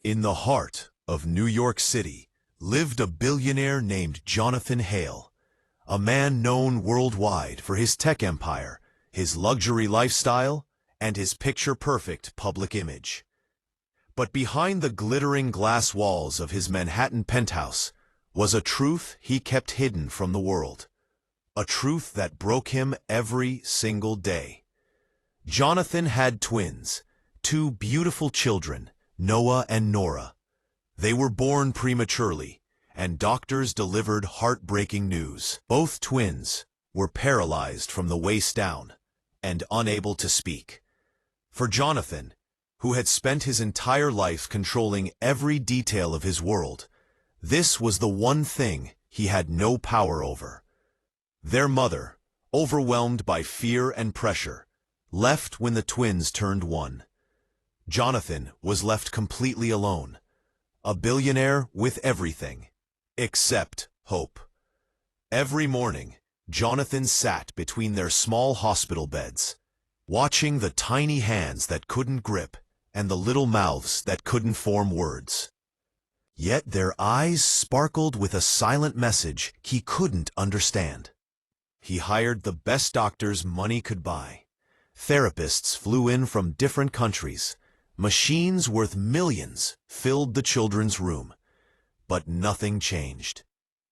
In the heart of New York City lived a billionaire named Jonathan Hale, a man known worldwide for his tech empire, his luxury lifestyle, and his picture-perfect public image. But behind the glittering glass walls of his Manhattan penthouse was a truth he kept hidden from the world, a truth that broke him every single day. Jonathan had twins, two beautiful children, Noah and Nora. They were born prematurely, and doctors delivered heartbreaking news. Both twins were paralyzed from the waist down and unable to speak. For Jonathan, who had spent his entire life controlling every detail of his world, this was the one thing he had no power over. Their mother, overwhelmed by fear and pressure, left when the twins turned 1. Jonathan was left completely alone, a billionaire with everything, except hope. Every morning, Jonathan sat between their small hospital beds, watching the tiny hands that couldn't grip and the little mouths that couldn't form words. Yet their eyes sparkled with a silent message he couldn't understand. He hired the best doctors money could buy. Therapists flew in from different countries. Machines worth millions filled the children's room, but nothing changed.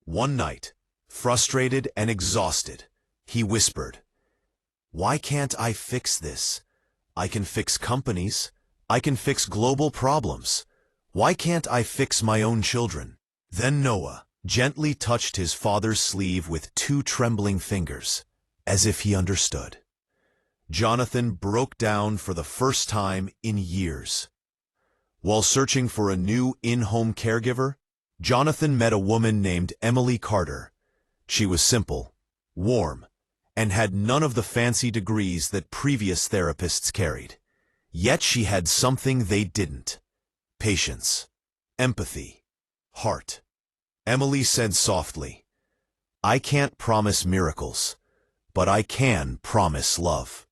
One night, frustrated and exhausted, he whispered, "Why can't I fix this? I can fix companies. I can fix global problems. Why can't I fix my own children?" Then Noah gently touched his father's sleeve with 2 trembling fingers, as if he understood. Jonathan broke down for the first time in years. While searching for a new in-home caregiver, Jonathan met a woman named Emily Carter. She was simple, warm, and had none of the fancy degrees that previous therapists carried. Yet she had something they didn't: patience, empathy, heart. Emily said softly, "I can't promise miracles, but I can promise love.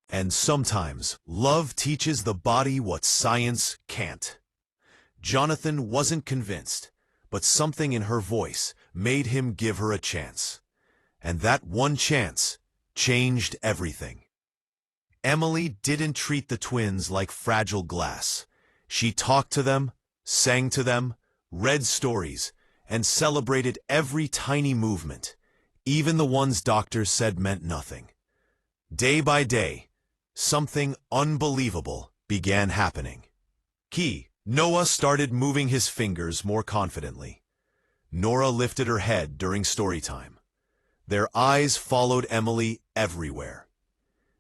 And sometimes love teaches the body what science can't." Jonathan wasn't convinced, but something in her voice made him give her a chance. And that one chance changed everything. Emily didn't treat the twins like fragile glass. She talked to them, sang to them, read stories, and celebrated every tiny movement, even the ones doctors said meant nothing. Day by day, something unbelievable began happening. Noah started moving his fingers more confidently. Nora lifted her head during story time. Their eyes followed Emily everywhere.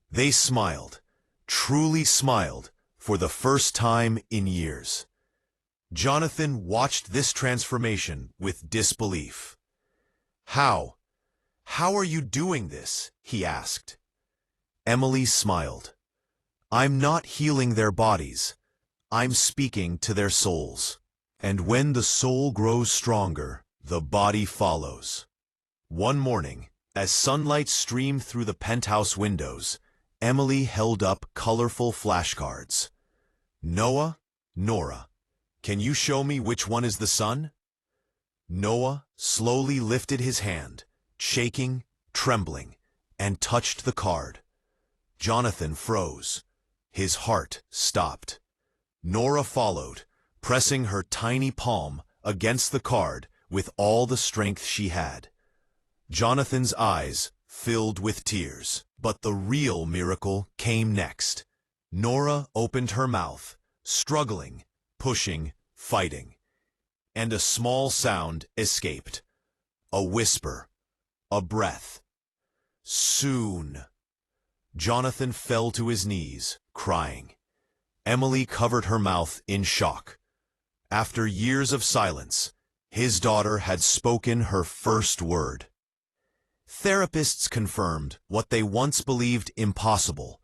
They smiled, truly smiled, for the first time in years. Jonathan watched this transformation with disbelief. How are you doing this?" he asked. Emily smiled. "I'm not healing their bodies. I'm speaking to their souls. And when the soul grows stronger, the body follows." One morning, as sunlight streamed through the penthouse windows, Emily held up colorful flashcards. "Noah, Nora, can you show me which one is the son?" Noah slowly lifted his hand, shaking, trembling, and touched the card. Jonathan froze. His heart stopped. Nora followed, pressing her tiny palm against the card with all the strength she had. Jonathan's eyes filled with tears. But the real miracle came next. Nora opened her mouth, struggling, pushing, fighting. And a small sound escaped. A whisper. A breath. "Soon." Jonathan fell to his knees, crying. Emily covered her mouth in shock. After years of silence, his daughter had spoken her first word. Therapists confirmed what they once believed impossible.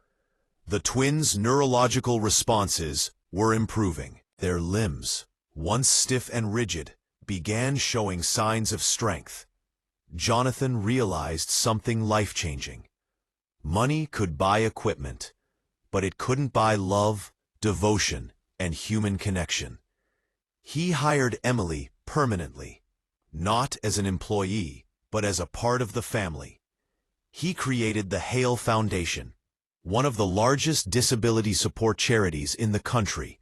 The twins' neurological responses were improving. Their limbs, once stiff and rigid, began showing signs of strength. Jonathan realized something life-changing. Money could buy equipment, but it couldn't buy love, devotion, and human connection. He hired Emily permanently, not as an employee, but as a part of the family. He created the Hale Foundation, one of the largest disability support charities in the country,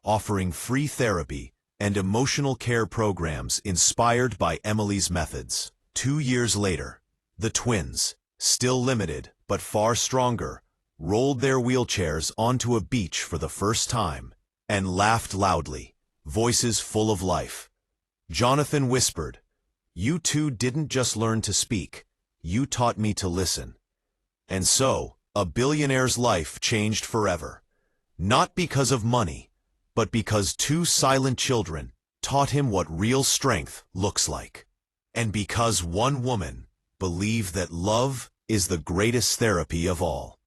offering free therapy and emotional care programs inspired by Emily's methods. 2 years later, the twins, still limited but far stronger, rolled their wheelchairs onto a beach for the first time and laughed loudly, voices full of life. Jonathan whispered, "You two didn't just learn to speak, you taught me to listen." And so, a billionaire's life changed forever. Not because of money, but because 2 silent children taught him what real strength looks like. And because one woman believed that love is the greatest therapy of all.